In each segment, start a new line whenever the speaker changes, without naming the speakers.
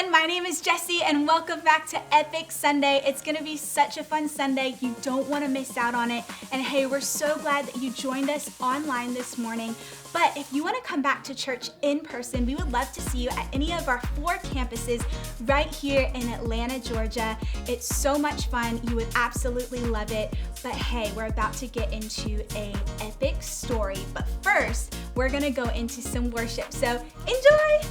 everyone, my name is Jessie and welcome back to Epic Sunday. It's gonna be such a fun Sunday. You don't wanna miss out on it. And hey, we're so glad that you joined us online this morning. But if you wanna come back to church in person, we would love to see you at any of our 4 campuses right here in Atlanta, Georgia. It's so much fun. You would absolutely love it. But hey, we're about to get into an epic story. But first, we're gonna go into some worship. So enjoy!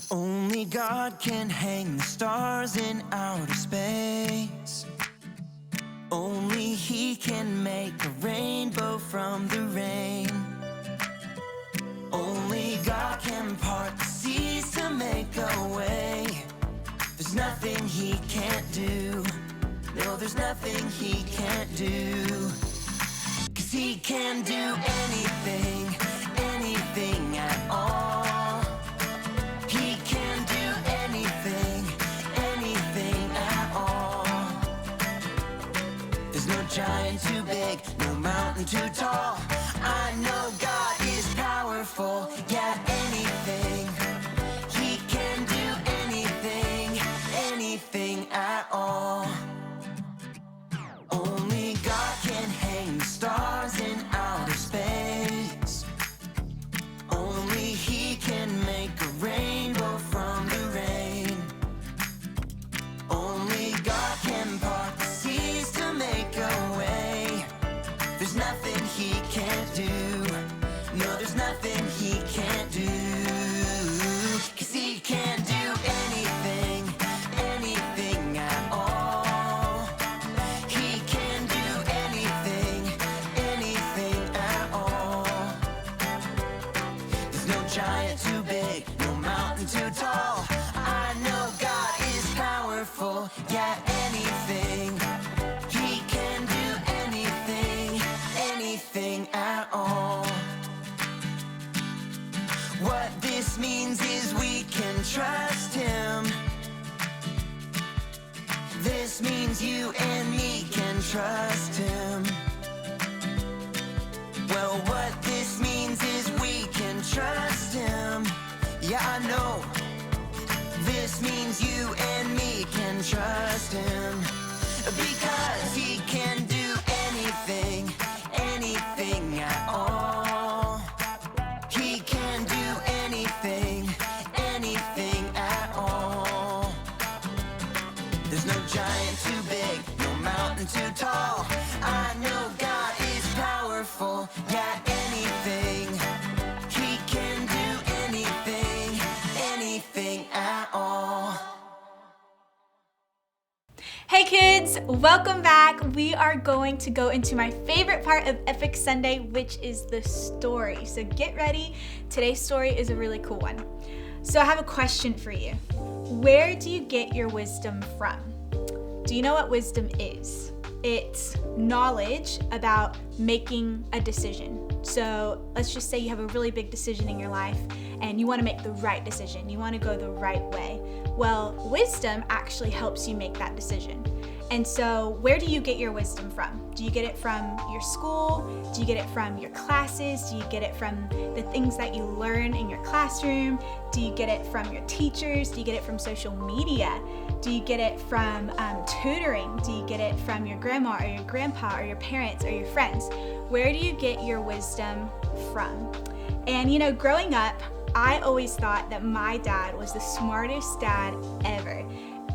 Only God can hang the stars in outer space. Only He can make a rainbow from the rain. Only God can part the seas to make a way. There's nothing He can't do. No, there's nothing He can't do. 'Cause He can do anything, anything at all. Giant too big, no mountain too tall. I know God is powerful, yeah, anything. He can do anything, anything at all. Only God can hang the stars in outer space. Only He can make a rainbow from the rain. Only God can part the seas to make a way. There's nothing He can't do. No, there's nothing He can't do. 'Cause He can do anything, anything at all. He can do anything, anything at all. There's no giant too big, no mountain too tall. I know God is powerful, yeah, anything. He can do anything, anything at all. What this means is we can trust Him. This means you and me can trust Him. Well, what this means is we can trust Him. Yeah, I know. This means you and me can trust Him. Because He can do anything, anything at all. He can do anything, anything at all. There's no giant too big, no mountain too tall. I know God is powerful, yeah, anything. He can do anything, anything at all.
Hey kids, welcome back. We are going to go into my favorite part of Epic Sunday, which is the story. So get ready. Today's story is a really cool one. So I have a question for you. Where do you get your wisdom from? Do you know what wisdom is? It's knowledge about making a decision. So let's just say you have a really big decision in your life and you want to make the right decision. You want to go the right way. Well, wisdom actually helps you make that decision. And so where do you get your wisdom from? Do you get it from your school? Do you get it from your classes? Do you get it from the things that you learn in your classroom? Do you get it from your teachers? Do you get it from social media? Do you get it from tutoring? Do you get it from your grandma or your grandpa or your parents or your friends? Where do you get your wisdom from? And you know, growing up, I always thought that my dad was the smartest dad ever.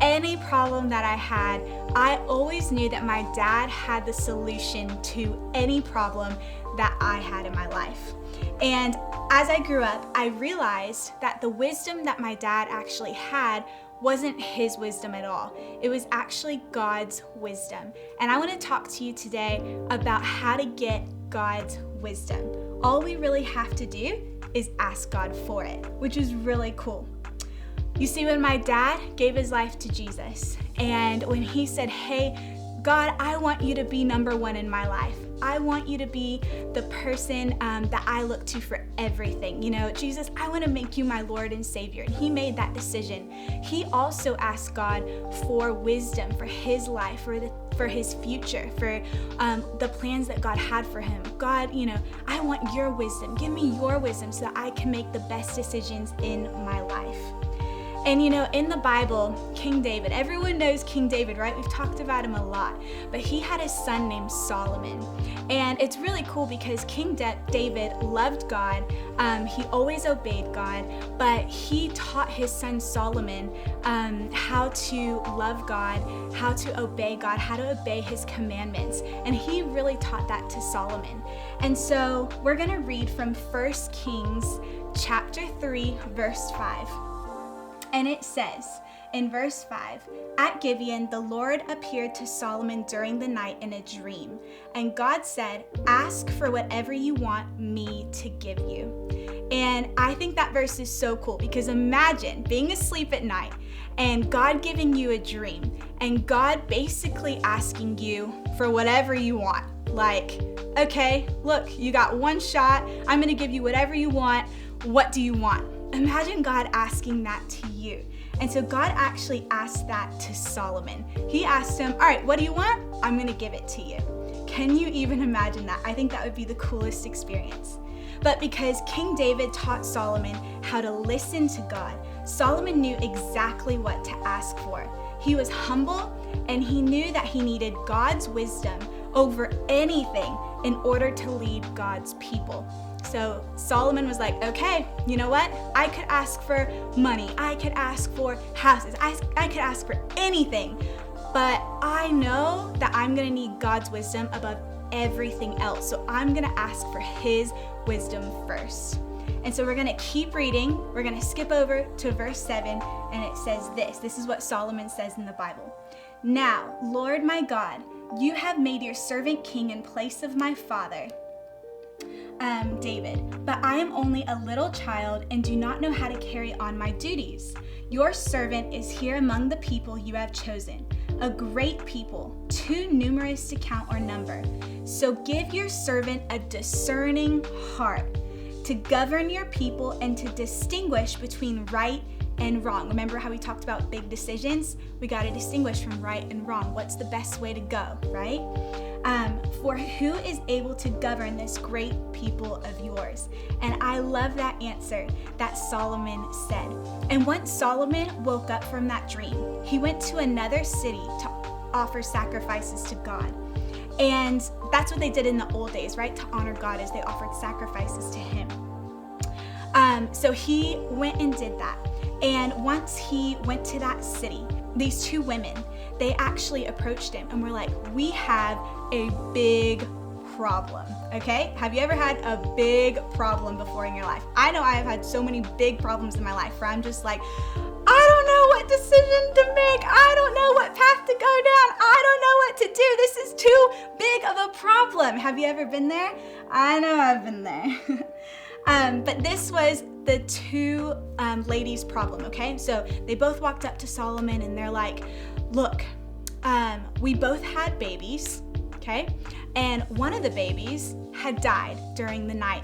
Any problem that I had, I always knew that my dad had the solution to any problem that I had in my life. And as I grew up, I realized that the wisdom that my dad actually had wasn't his wisdom at all. It was actually God's wisdom. And I want to talk to you today about how to get God's wisdom. All we really have to do is ask God for it, which is really cool. You see, when my dad gave his life to Jesus, and when he said, hey, God, I want you to be number one in my life. I want you to be the person that I look to for everything. You know, Jesus, I want to make you my Lord and Savior. And he made that decision. He also asked God for wisdom for his life, for the for his future, for the plans that God had for him. God, I want your wisdom. Give me your wisdom so that I can make the best decisions in my life. And in the Bible, King David, everyone knows King David, right? We've talked about him a lot, but he had a son named Solomon. And it's really cool because King David loved God. He always obeyed God, but he taught his son Solomon how to love God, how to obey God, how to obey his commandments. And he really taught that to Solomon. And so we're gonna read from 1 Kings chapter 3, verse 5. And it says in verse 5, "At Gibeon, the Lord appeared to Solomon during the night in a dream. And God said, 'Ask for whatever you want me to give you.'" And I think that verse is so cool because imagine being asleep at night and God giving you a dream and God basically asking you for whatever you want. Like, okay, look, you got one shot. I'm going to give you whatever you want. What do you want? Imagine God asking that to you. And so God actually asked that to Solomon. He asked him, all right, what do you want? I'm going to give it to you. Can you even imagine that? I think that would be the coolest experience. But because King David taught Solomon how to listen to God, Solomon knew exactly what to ask for. He was humble and he knew that he needed God's wisdom over anything in order to lead God's people. So Solomon was like, okay, you know what? I could ask for money. I could ask for houses. I could ask for anything. But I know that I'm going to need God's wisdom above everything else. So I'm going to ask for his wisdom first. And so we're going to keep reading. We're going to skip over to verse 7, and it says this. This is what Solomon says in the Bible. "Now, Lord my God, you have made your servant king in place of my father, David, but I am only a little child and do not know how to carry on my duties. Your servant is here among the people you have chosen, a great people, too numerous to count or number. So give your servant a discerning heart to govern your people and to distinguish between right and wrong." Remember how we talked about big decisions? We got to distinguish from right and wrong. What's the best way to go, right? "For who is able to govern this great people of yours?" And I love that answer that Solomon said. And once Solomon woke up from that dream, he went to another city to offer sacrifices to God. And that's what they did in the old days, right? To honor God, as they offered sacrifices to him. So he went and did that. And once he went to that city, these two women, they actually approached him and were like, "We have a big problem." Okay? Have you ever had a big problem before in your life? I know I have had so many big problems in my life where I'm just like, I don't know what decision to make. I don't know what path to go down. I don't know what to do. This is too big of a problem. Have you ever been there? I know I've been there. But this was the two ladies' problem, okay? So they both walked up to Solomon and they're like, "Look, we both had babies, okay? And one of the babies had died during the night.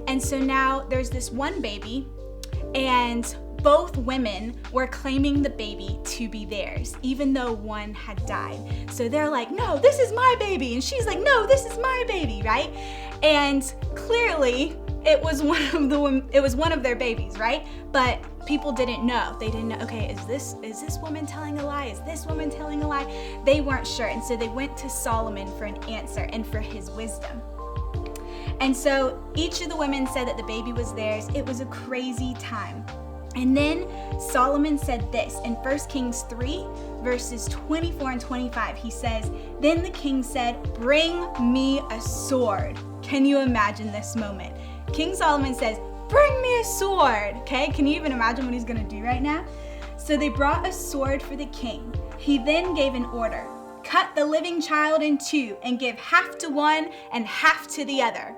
And so now there's this one baby, and both women were claiming the baby to be theirs, even though one had died. So they're like, no, this is my baby. And she's like, no, this is my baby, right? And clearly it was one of their babies, right? But people didn't know. They didn't know, okay, is this woman telling a lie? Is this woman telling a lie? They weren't sure. And so they went to Solomon for an answer and for his wisdom. And so each of the women said that the baby was theirs. It was a crazy time. And then Solomon said this in 1 Kings 3, verses 24 and 25. He says, "Then the king said, 'Bring me a sword.'" Can you imagine this moment? King Solomon says, "Bring me a sword." Okay, can you even imagine what he's gonna do right now? So they brought a sword for the king. He then gave an order: "Cut the living child in two and give half to one and half to the other."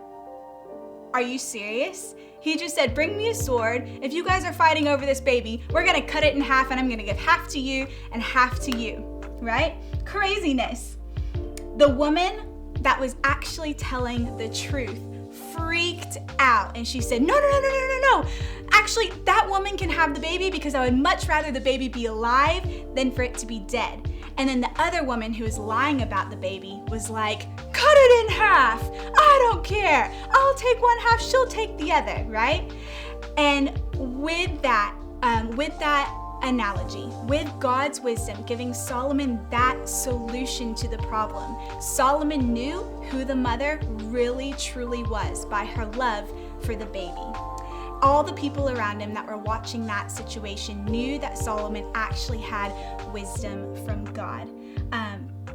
Are you serious? He just said, "Bring me a sword. If you guys are fighting over this baby, we're gonna cut it in half and I'm gonna give half to you and half to you," right? Craziness. The woman that was actually telling the truth freaked out and she said, no. Actually, that woman can have the baby because I would much rather the baby be alive than for it to be dead. And then the other woman who was lying about the baby was like, cut it in half. I don't care. I'll take one half, she'll take the other, right? And with that analogy, with God's wisdom giving Solomon that solution to the problem, Solomon knew who the mother really truly was by her love for the baby. All the people around him that were watching that situation knew that Solomon actually had wisdom from God.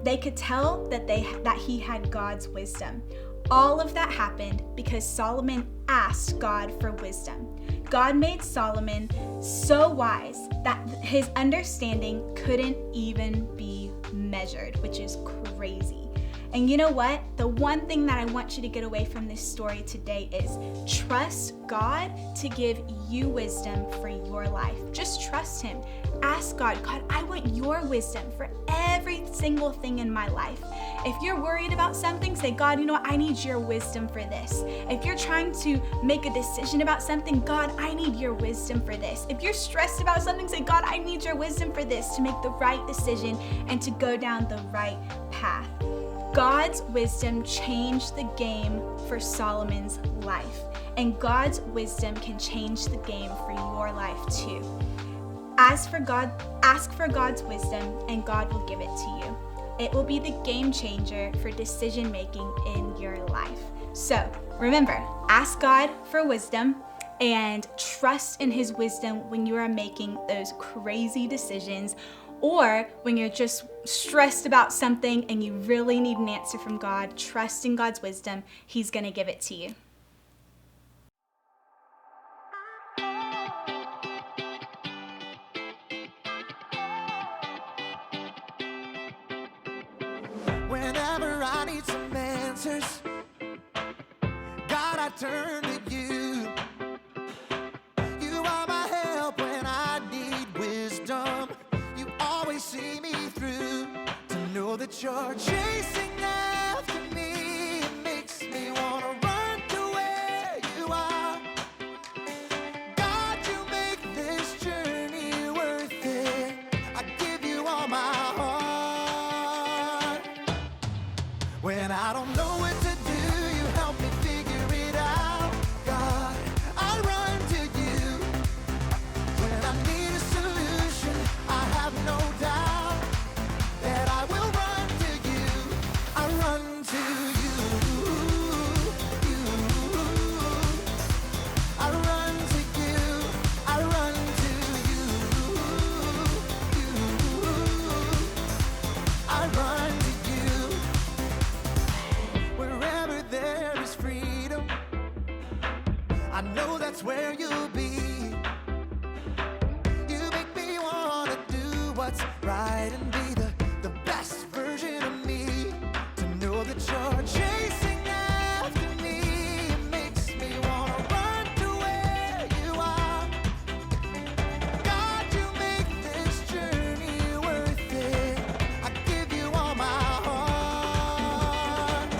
They could tell that he had God's wisdom. All of that happened because Solomon asked God for wisdom. God made Solomon so wise that his understanding couldn't even be measured, which is crazy. And you know what? The one thing that I want you to get away from this story today is trust God to give you wisdom for your life. Just trust him. Ask God, I want your wisdom for every single thing in my life. If you're worried about something, say, God, you know what? I need your wisdom for this. If you're trying to make a decision about something, God, I need your wisdom for this. If you're stressed about something, say, God, I need your wisdom for this to make the right decision and to go down the right path. God's wisdom changed the game for Solomon's life, and God's wisdom can change the game for your life too. Ask for God's wisdom, and God will give it to you. It will be the game changer for decision making in your life. So remember, ask God for wisdom and trust in his wisdom when you are making those crazy decisions, or when you're just stressed about something and you really need an answer from God. Trust in God's wisdom. He's going to give it to you.
Whenever I need some answers, God, I turn to you. You are my help when I need wisdom. You always see me through. To know that you're chasing after me, it makes me want to run to where you are. God, you make this journey worth it. I give you all my heart. When I don't know what to do, you help me figure it out. God, I run to you. When I need a solution, I have no doubt that I will run to you. I run to you. I run to you. I run to you. I run to you. Wherever there is freedom, I know that's where you'll be. You make me wanna do what's right and be the best version of me. To know that you're chasing after me, it makes me wanna run to where you are. God, you make this journey worth it. I give you all my heart.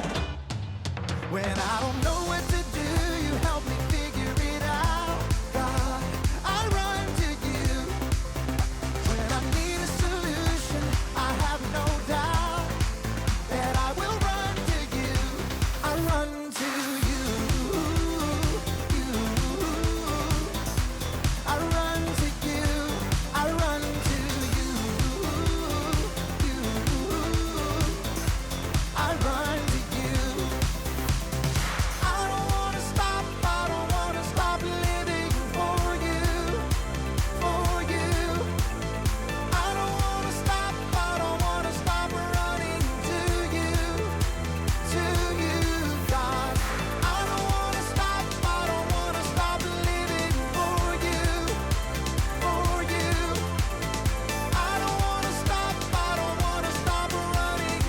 When I don't know what to do, you help me figure it out. God, I run to you. When I need a solution, I have no doubt that I will run to you. I run to you. I run to you. I run to you. I run to you. I don't wanna stop, I don't wanna stop living for you, for you. I don't wanna stop, I don't wanna stop running to you, God. I don't wanna stop, I don't wanna stop living for you, for you. I don't wanna stop, I don't wanna stop running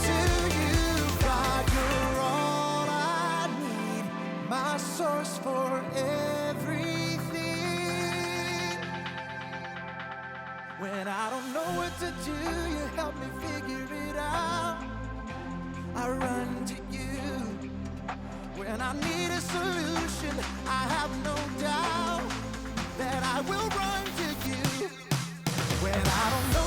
to you, God. You're all I need, my source for everything. When I don't know what to do, you help me figure it out. I run to you. When I need a solution, I have no doubt that I will run to you. When I don't know